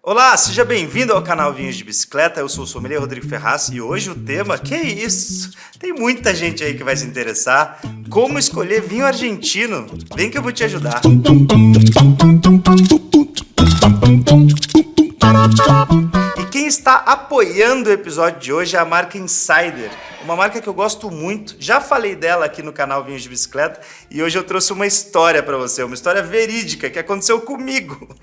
Olá, seja bem-vindo ao canal Vinhos de Bicicleta, eu sou o sommelier Rodrigo Ferraz e hoje o tema, que é isso? Tem muita gente aí que vai se interessar, como escolher vinho argentino. Vem que eu vou te ajudar. E quem está apoiando o episódio de hoje é a marca Insider, uma marca que eu gosto muito. Já falei dela aqui no canal Vinhos de Bicicleta e hoje eu trouxe uma história para você, uma história verídica que aconteceu comigo.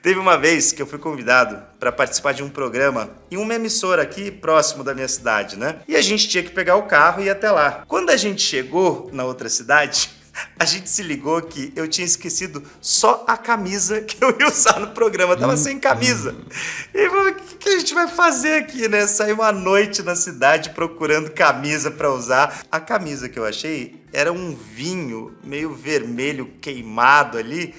Teve uma vez que eu fui convidado para participar de um programa em uma emissora aqui próximo da minha cidade, né? E a gente tinha que pegar o carro e ir até lá. Quando a gente chegou na outra cidade, a gente se ligou que eu tinha esquecido só a camisa que eu ia usar no programa. Eu tava sem camisa. E falei, o que a gente vai fazer aqui, né? Saí uma noite na cidade procurando camisa para usar. A camisa que eu achei era um vinho meio vermelho queimado ali,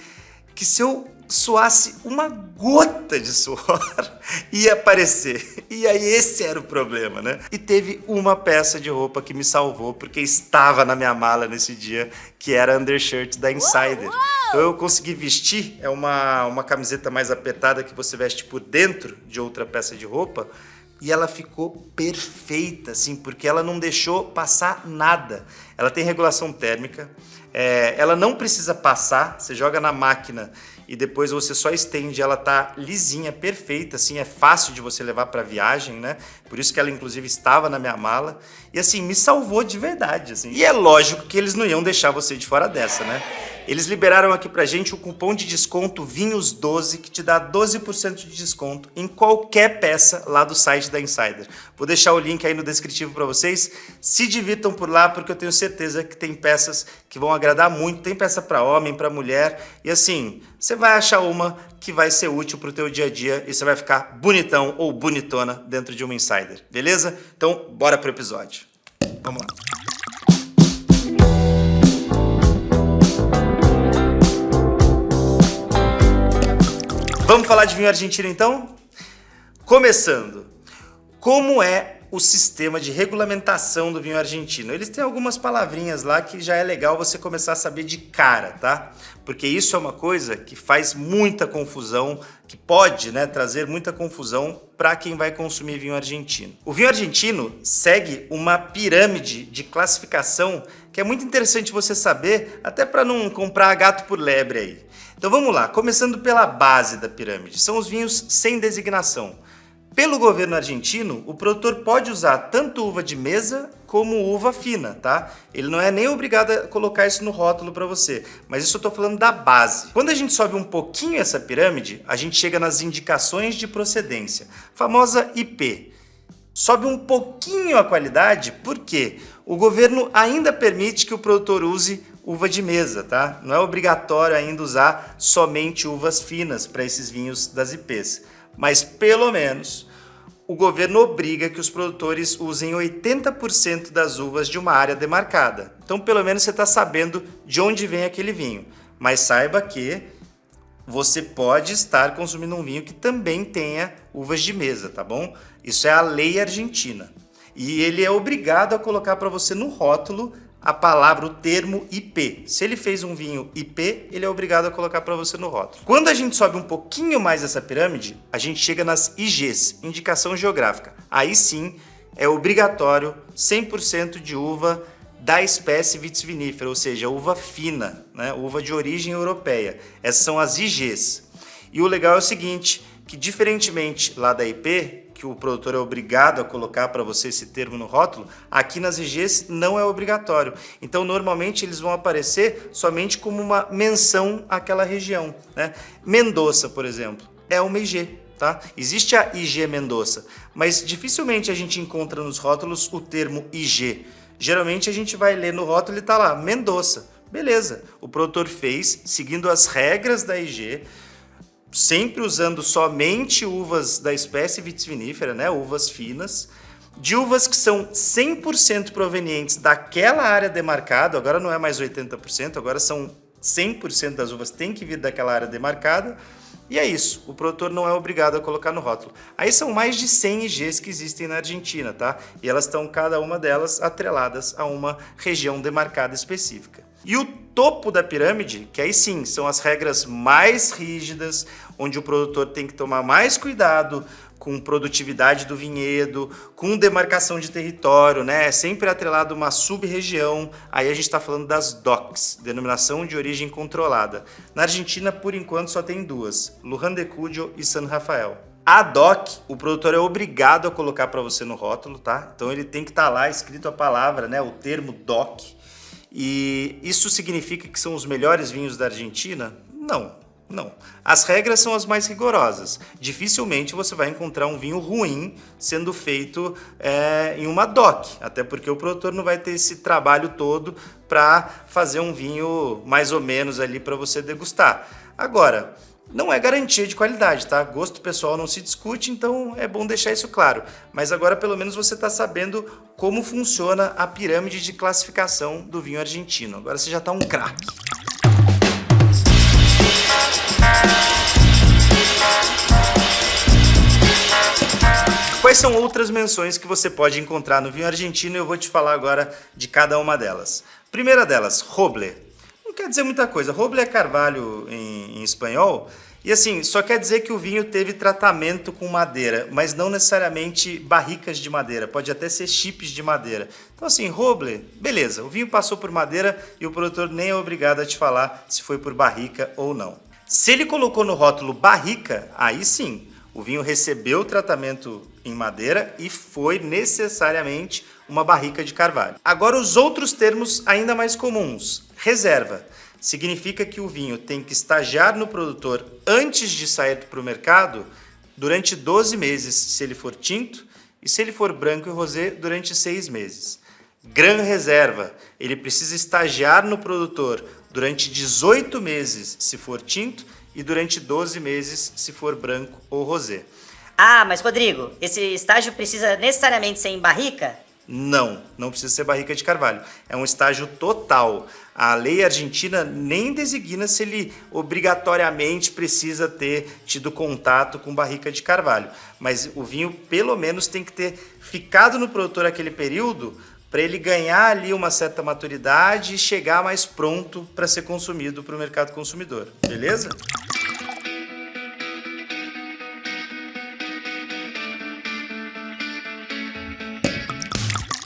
que se eu suasse uma gota de suor, ia aparecer. E aí esse era o problema, né? E teve uma peça de roupa que me salvou, porque estava na minha mala nesse dia, que era a undershirt da Insider. Então eu consegui vestir, é uma camiseta mais apertada que você veste por dentro de outra peça de roupa, e ela ficou perfeita, assim, porque ela não deixou passar nada. Ela tem regulação térmica, ela não precisa passar, você joga na máquina e depois você só estende, ela tá lisinha, perfeita, assim, é fácil de você levar para viagem, né? Por isso que ela inclusive estava na minha mala e assim, me salvou de verdade, assim. E é lógico que eles não iam deixar você de fora dessa, né? Eles liberaram aqui pra gente o cupom de desconto Vinhos12, que te dá 12% de desconto em qualquer peça lá do site da Insider. Vou deixar o link aí no descritivo para vocês. Se divirtam por lá, porque eu tenho certeza que tem peças que vão agradar muito. Tem peça para homem, para mulher. E assim, você vai achar uma que vai ser útil pro teu dia a dia e você vai ficar bonitão ou bonitona dentro de uma Insider. Beleza? Então, bora pro episódio. Vamos lá. Vamos falar de vinho argentino então? Começando, como é o sistema de regulamentação do vinho argentino? Eles têm algumas palavrinhas lá que já é legal você começar a saber de cara, tá? Porque isso é uma coisa que faz muita confusão, que pode, né, trazer muita confusão para quem vai consumir vinho argentino. O vinho argentino segue uma pirâmide de classificação que é muito interessante você saber, até para não comprar gato por lebre aí. Então vamos lá, começando pela base da pirâmide, são os vinhos sem designação. Pelo governo argentino, o produtor pode usar tanto uva de mesa como uva fina, tá? Ele não é nem obrigado a colocar isso no rótulo para você, mas isso eu tô falando da base. Quando a gente sobe um pouquinho essa pirâmide, a gente chega nas indicações de procedência, famosa IP. Sobe um pouquinho a qualidade, porque o governo ainda permite que o produtor use uva de mesa, tá? Não é obrigatório ainda usar somente uvas finas para esses vinhos das IPs. Mas pelo menos o governo obriga que os produtores usem 80% das uvas de uma área demarcada. Então pelo menos você está sabendo de onde vem aquele vinho. Mas saiba que você pode estar consumindo um vinho que também tenha uvas de mesa, tá bom? Isso é a lei argentina. E ele é obrigado a colocar para você no rótulo a palavra, o termo IP. Se ele fez um vinho IP, ele é obrigado a colocar para você no rótulo. Quando a gente sobe um pouquinho mais essa pirâmide, a gente chega nas IGs, indicação geográfica. Aí sim, é obrigatório 100% de uva da espécie vitis vinifera, ou seja, uva fina, né? Uva de origem europeia. Essas são as IGs. E o legal é o seguinte, que diferentemente lá da IP, que o produtor é obrigado a colocar para você esse termo no rótulo, aqui nas IGs não é obrigatório. Então, normalmente, eles vão aparecer somente como uma menção àquela região, né? Mendoza, por exemplo, é uma IG, tá? Existe a IG Mendoza, mas dificilmente a gente encontra nos rótulos o termo IG. Geralmente, a gente vai ler no rótulo e tá lá, Mendoza. Beleza, o produtor fez, seguindo as regras da IG, sempre usando somente uvas da espécie vitis vinifera, né? Uvas finas, de uvas que são 100% provenientes daquela área demarcada, agora não é mais 80%, agora são 100% das uvas tem que vir daquela área demarcada, e é isso, o produtor não é obrigado a colocar no rótulo. Aí são mais de 100 IGs que existem na Argentina, tá? E elas estão, cada uma delas, atreladas a uma região demarcada específica. E o topo da pirâmide, que aí sim são as regras mais rígidas, onde o produtor tem que tomar mais cuidado com produtividade do vinhedo, com demarcação de território, né? Sempre atrelado a uma sub-região. Aí a gente está falando das DOCs, Denominação de Origem Controlada. Na Argentina, por enquanto, só tem duas, Luján de Cuyo e San Rafael. A DOC, o produtor é obrigado a colocar para você no rótulo, tá? Então ele tem que estar lá escrito a palavra, né? O termo DOC. E isso significa que são os melhores vinhos da Argentina? Não. Não. As regras são as mais rigorosas. Dificilmente você vai encontrar um vinho ruim sendo feito em uma DOC, até porque o produtor não vai ter esse trabalho todo para fazer um vinho mais ou menos ali para você degustar. Agora, não é garantia de qualidade, tá? Gosto pessoal não se discute, então é bom deixar isso claro. Mas agora pelo menos você está sabendo como funciona a pirâmide de classificação do vinho argentino. Agora você já está um craque. Quais são outras menções que você pode encontrar no vinho argentino? Eu vou te falar agora de cada uma delas. Primeira delas, roble. Não quer dizer muita coisa. Roble é carvalho em espanhol. E assim, só quer dizer que o vinho teve tratamento com madeira, mas não necessariamente barricas de madeira. Pode até ser chips de madeira. Então assim, roble, beleza. O vinho passou por madeira e o produtor nem é obrigado a te falar se foi por barrica ou não. Se ele colocou no rótulo barrica, aí sim, o vinho recebeu o tratamento em madeira e foi necessariamente uma barrica de carvalho. Agora os outros termos ainda mais comuns. Reserva. Significa que o vinho tem que estagiar no produtor antes de sair para o mercado durante 12 meses, se ele for tinto, e se ele for branco e rosé, durante 6 meses. Gran reserva. Ele precisa estagiar no produtor durante 18 meses, se for tinto, e durante 12 meses, se for branco ou rosé. Ah, mas Rodrigo, esse estágio precisa necessariamente ser em barrica? Não precisa ser barrica de carvalho. É um estágio total. A lei argentina nem designa se ele obrigatoriamente precisa ter tido contato com barrica de carvalho. Mas o vinho, pelo menos, tem que ter ficado no produtor aquele período para ele ganhar ali uma certa maturidade e chegar mais pronto para ser consumido para o mercado consumidor. Beleza?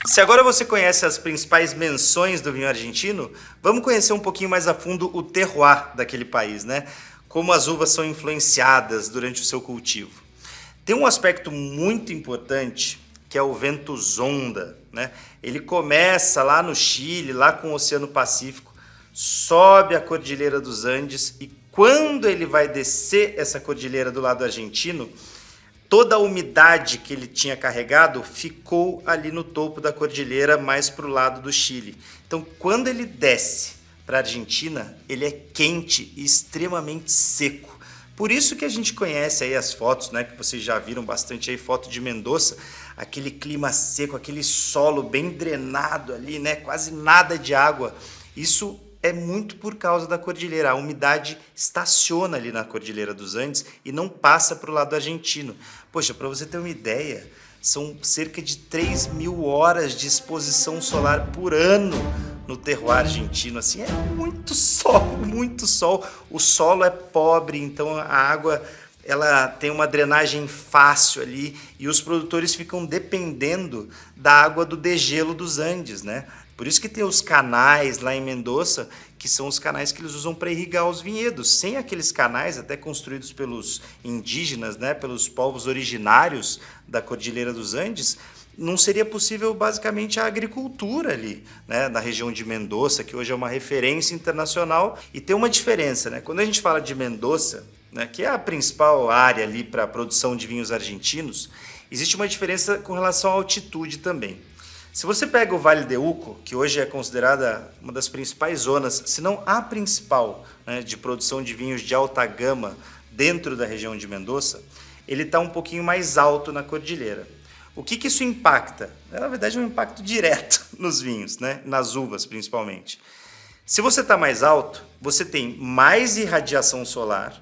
Se agora você conhece as principais menções do vinho argentino, vamos conhecer um pouquinho mais a fundo o terroir daquele país, né? Como as uvas são influenciadas durante o seu cultivo. Tem um aspecto muito importante que é o ventos-onda, né? Ele começa lá no Chile, lá com o Oceano Pacífico, sobe a Cordilheira dos Andes e quando ele vai descer essa cordilheira do lado argentino, toda a umidade que ele tinha carregado ficou ali no topo da cordilheira, mais para o lado do Chile. Então, quando ele desce para a Argentina, ele é quente e extremamente seco. Por isso que a gente conhece aí as fotos, né, que vocês já viram bastante aí, foto de Mendoza, aquele clima seco, aquele solo bem drenado ali, né, quase nada de água. Isso é muito por causa da cordilheira. A umidade estaciona ali na Cordilheira dos Andes e não passa para o lado argentino. Poxa, para você ter uma ideia, são cerca de 3.000 horas de exposição solar por ano no terroir argentino. Assim, é muito sol, muito sol. O solo é pobre, então a água ela tem uma drenagem fácil ali e os produtores ficam dependendo da água do degelo dos Andes, né? Por isso que tem os canais lá em Mendoza, que são os canais que eles usam para irrigar os vinhedos. Sem aqueles canais, até construídos pelos indígenas, né, pelos povos originários da Cordilheira dos Andes, não seria possível basicamente a agricultura ali, né, na região de Mendoza, que hoje é uma referência internacional. E tem uma diferença, né? Quando a gente fala de Mendoza, né, que é a principal área ali para a produção de vinhos argentinos, existe uma diferença com relação à altitude também. Se você pega o Vale de Uco, que hoje é considerada uma das principais zonas, se não a principal, né, de produção de vinhos de alta gama dentro da região de Mendoza, ele está um pouquinho mais alto na cordilheira. O que isso impacta? Na verdade é um impacto direto nos vinhos, né, nas uvas principalmente. Se você está mais alto, você tem mais irradiação solar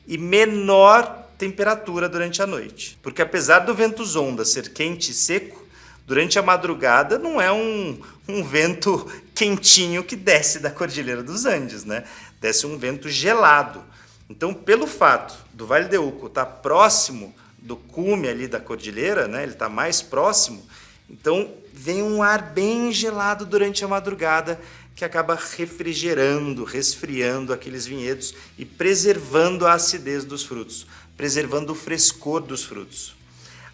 e menor temperatura durante a noite. Porque apesar do ventos-onda ser quente e seco, Durante a madrugada não é um vento quentinho que desce da Cordilheira dos Andes, né? Desce um vento gelado. Então, pelo fato do Vale de Uco estar próximo do cume ali da cordilheira, né? Ele está mais próximo, então vem um ar bem gelado durante a madrugada que acaba refrigerando, resfriando aqueles vinhedos e preservando a acidez dos frutos, preservando o frescor dos frutos.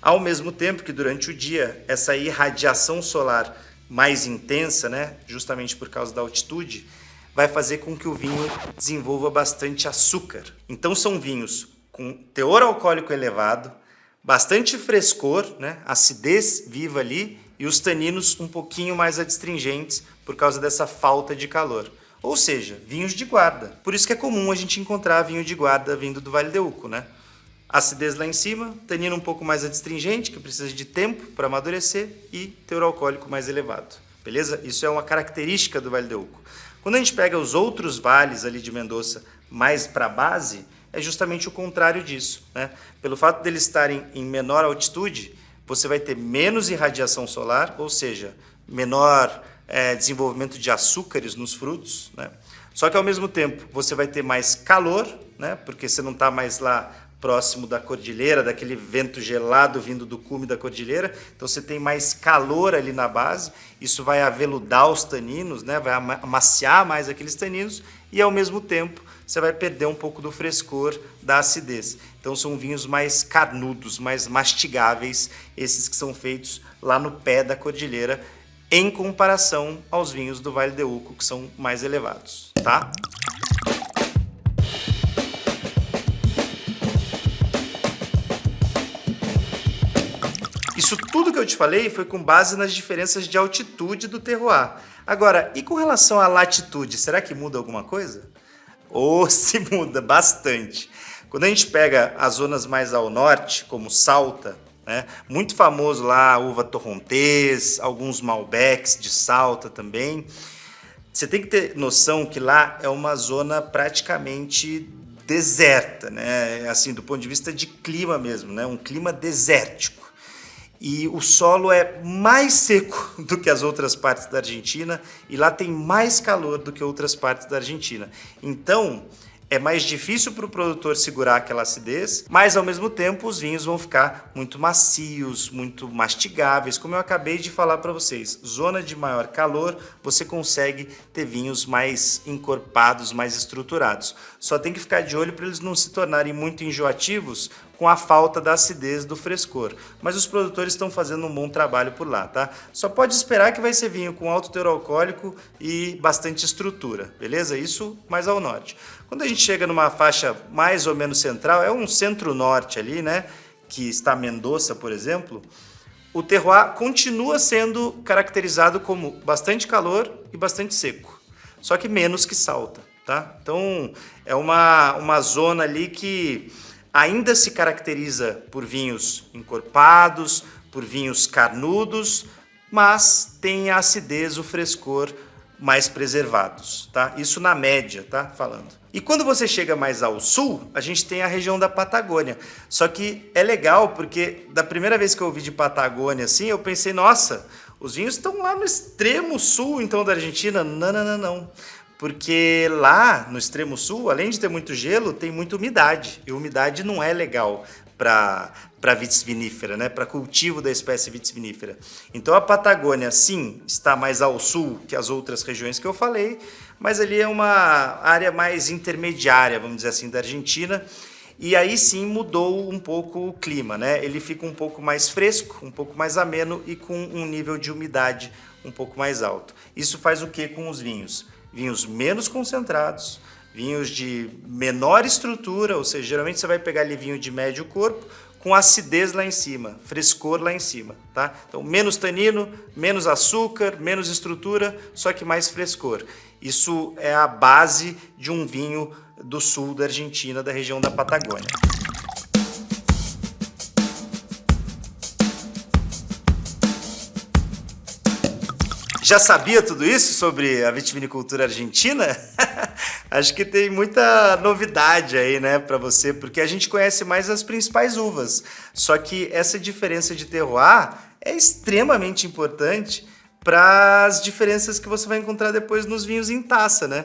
Ao mesmo tempo que durante o dia, essa irradiação solar mais intensa, né, justamente por causa da altitude, vai fazer com que o vinho desenvolva bastante açúcar. Então são vinhos com teor alcoólico elevado, bastante frescor, né, acidez viva ali, e os taninos um pouquinho mais adstringentes por causa dessa falta de calor. Ou seja, vinhos de guarda. Por isso que é comum a gente encontrar vinho de guarda vindo do Vale de Uco, né? Acidez lá em cima, tanino um pouco mais adstringente, que precisa de tempo para amadurecer, e teor alcoólico mais elevado. Beleza? Isso é uma característica do Vale de Uco. Quando a gente pega os outros vales ali de Mendoza mais para a base, é justamente o contrário disso, né? Pelo fato deles estarem em menor altitude, você vai ter menos irradiação solar, ou seja, menor desenvolvimento de açúcares nos frutos, né? Só que ao mesmo tempo você vai ter mais calor, né? Porque você não está mais lá próximo da cordilheira, daquele vento gelado vindo do cume da cordilheira, então você tem mais calor ali na base, isso vai aveludar os taninos, né? Vai amaciar mais aqueles taninos, e ao mesmo tempo você vai perder um pouco do frescor, da acidez. Então são vinhos mais carnudos, mais mastigáveis, esses que são feitos lá no pé da cordilheira, em comparação aos vinhos do Vale de Uco, que são mais elevados, tá? Isso tudo que eu te falei foi com base nas diferenças de altitude do terroir. Agora, e com relação à latitude, será que muda alguma coisa? Ou se muda bastante. Quando a gente pega as zonas mais ao norte, como Salta, né, muito famoso lá a uva torrontés, alguns Malbecs de Salta também, você tem que ter noção que lá é uma zona praticamente deserta, né? Assim, do ponto de vista de clima mesmo, né? Um clima desértico. E o solo é mais seco do que as outras partes da Argentina, e lá tem mais calor do que outras partes da Argentina. Então, é mais difícil para o produtor segurar aquela acidez, mas ao mesmo tempo os vinhos vão ficar muito macios, muito mastigáveis. Como eu acabei de falar para vocês, zona de maior calor, você consegue ter vinhos mais encorpados, mais estruturados. Só tem que ficar de olho para eles não se tornarem muito enjoativos com a falta da acidez do frescor. Mas os produtores estão fazendo um bom trabalho por lá, tá? Só pode esperar que vai ser vinho com alto teor alcoólico e bastante estrutura, beleza? Isso mais ao norte. Quando a gente chega numa faixa mais ou menos central, é um centro-norte ali, né? Que está Mendoza, por exemplo, o terroir continua sendo caracterizado como bastante calor e bastante seco, só que menos que Salta, tá? Então, é uma zona ali que ainda se caracteriza por vinhos encorpados, por vinhos carnudos, mas tem a acidez, o frescor mais preservados, tá? Isso na média, tá? Falando. E quando você chega mais ao sul, a gente tem a região da Patagônia. Só que é legal porque da primeira vez que eu ouvi de Patagônia assim, eu pensei, nossa, os vinhos estão lá no extremo sul então da Argentina. Não, não, não, não. Porque lá no extremo sul, além de ter muito gelo, tem muita umidade. E umidade não é legal para vitis vinífera, né? Para cultivo da espécie vitis vinífera. Então a Patagônia, sim, está mais ao sul que as outras regiões que eu falei, mas ali é uma área mais intermediária, vamos dizer assim, da Argentina. E aí sim mudou um pouco o clima, né? Ele fica um pouco mais fresco, um pouco mais ameno e com um nível de umidade um pouco mais alto. Isso faz o que com os vinhos? Vinhos menos concentrados, vinhos de menor estrutura, ou seja, geralmente você vai pegar ali vinho de médio corpo, com acidez lá em cima, frescor lá em cima, tá? Então, menos tanino, menos açúcar, menos estrutura, só que mais frescor. Isso é a base de um vinho do sul da Argentina, da região da Patagônia. Já sabia tudo isso sobre a vitivinicultura argentina? Acho que tem muita novidade aí, né, para você, porque a gente conhece mais as principais uvas. Só que essa diferença de terroir é extremamente importante para as diferenças que você vai encontrar depois nos vinhos em taça, né?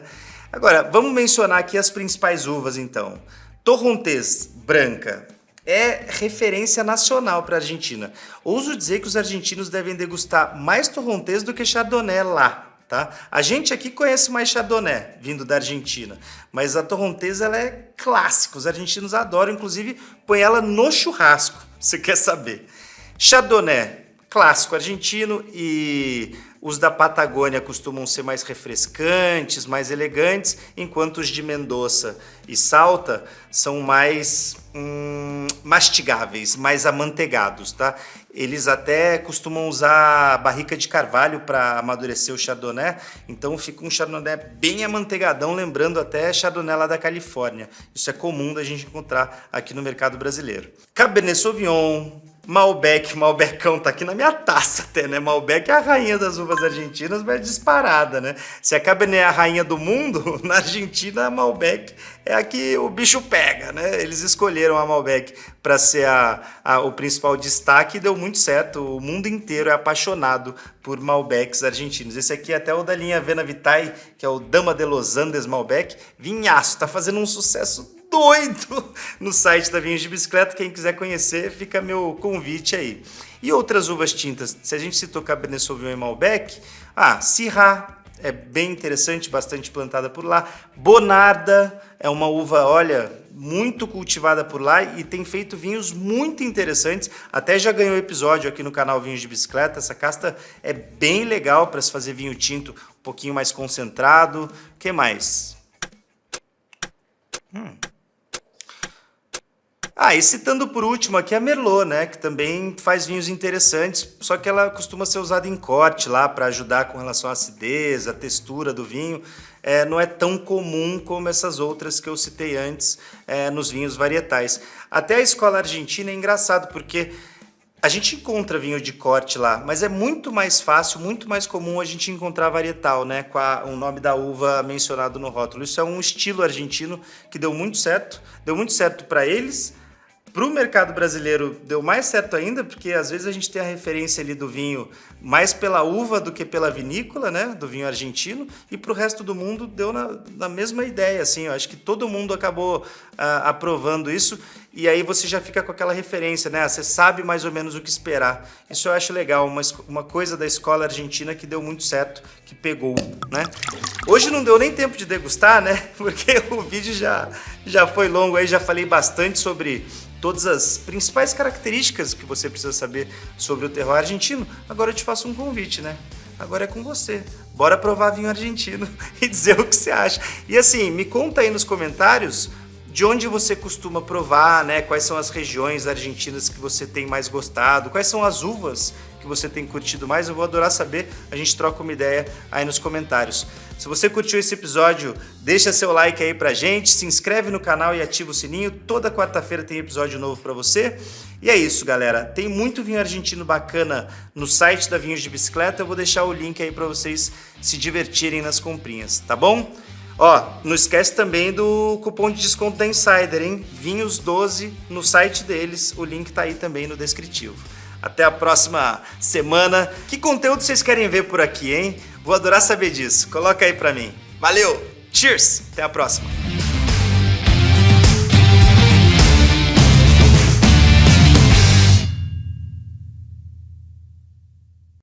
Agora, vamos mencionar aqui as principais uvas, então. Torrontés branca é referência nacional para a Argentina. Ouso dizer que os argentinos devem degustar mais Torrontés do que Chardonnay lá, tá? A gente aqui conhece mais Chardonnay, vindo da Argentina, mas a Torrontés ela é clássica, os argentinos adoram, inclusive põe ela no churrasco, você quer saber. Chardonnay, clássico argentino, e os da Patagônia costumam ser mais refrescantes, mais elegantes, enquanto os de Mendoza e Salta são mais mastigáveis, mais amanteigados, tá? Eles até costumam usar barrica de carvalho para amadurecer o Chardonnay, então fica um Chardonnay bem amanteigadão, lembrando até Chardonnay lá da Califórnia. Isso é comum da gente encontrar aqui no mercado brasileiro. Cabernet Sauvignon, Malbecão tá aqui na minha taça até, né? Malbec é a rainha das uvas argentinas, mas disparada, né? Se a Cabernet é a rainha do mundo, na Argentina a Malbec é a que o bicho pega, né? Eles escolheram a Malbec para ser o principal destaque e deu muito certo. O mundo inteiro é apaixonado por Malbecs argentinos. Esse aqui é até o da linha Vena Vitae, que é o Dama de los Andes Malbec. Vinhaço, tá fazendo um sucesso doido no site da Vinhos de Bicicleta. Quem quiser conhecer, fica meu convite aí. E outras uvas tintas, se a gente citou Cabernet Sauvignon e Malbec, Syrah é bem interessante, bastante plantada por lá. Bonarda é uma uva, olha, muito cultivada por lá e tem feito vinhos muito interessantes. Até já ganhou episódio aqui no canal Vinhos de Bicicleta. Essa casta é bem legal para se fazer vinho tinto um pouquinho mais concentrado. O que mais? E citando por último aqui a Merlot, né, que também faz vinhos interessantes, só que ela costuma ser usada em corte lá para ajudar com relação à acidez, à textura do vinho. Não é tão comum como essas outras que eu citei antes nos vinhos varietais. Até a escola argentina é engraçado, porque a gente encontra vinho de corte lá, mas é muito mais fácil, muito mais comum a gente encontrar varietal, né, com o nome da uva mencionado no rótulo. Isso é um estilo argentino que deu muito certo para eles. Para o mercado brasileiro deu mais certo ainda, porque às vezes a gente tem a referência ali do vinho mais pela uva do que pela vinícola, né, do vinho argentino, e para o resto do mundo deu na mesma ideia, assim. Eu acho que todo mundo acabou aprovando isso, e aí você já fica com aquela referência, né, você sabe mais ou menos o que esperar. Isso eu acho legal, uma coisa da escola argentina que deu muito certo, que pegou, né. Hoje não deu nem tempo de degustar, né, porque o vídeo já foi longo, aí já falei bastante sobre todas as principais características que você precisa saber sobre o terroir argentino. Agora eu te faço um convite, né? Agora é com você. Bora provar vinho argentino e dizer o que você acha. E assim, me conta aí nos comentários de onde você costuma provar, né? Quais são as regiões argentinas que você tem mais gostado, quais são as uvas que você tem curtido mais. Eu vou adorar saber, a gente troca uma ideia aí nos comentários. Se você curtiu esse episódio, deixa seu like aí pra gente, se inscreve no canal e ativa o sininho. Toda quarta-feira tem episódio novo pra você. E é isso, galera. Tem muito vinho argentino bacana no site da Vinhos de Bicicleta. Eu vou deixar o link aí pra vocês se divertirem nas comprinhas, tá bom? Não esquece também do cupom de desconto da Insider, hein? Vinhos12 no site deles. O link tá aí também no descritivo. Até a próxima semana. Que conteúdo vocês querem ver por aqui, hein? Vou adorar saber disso. Coloca aí pra mim. Valeu! Cheers! Até a próxima!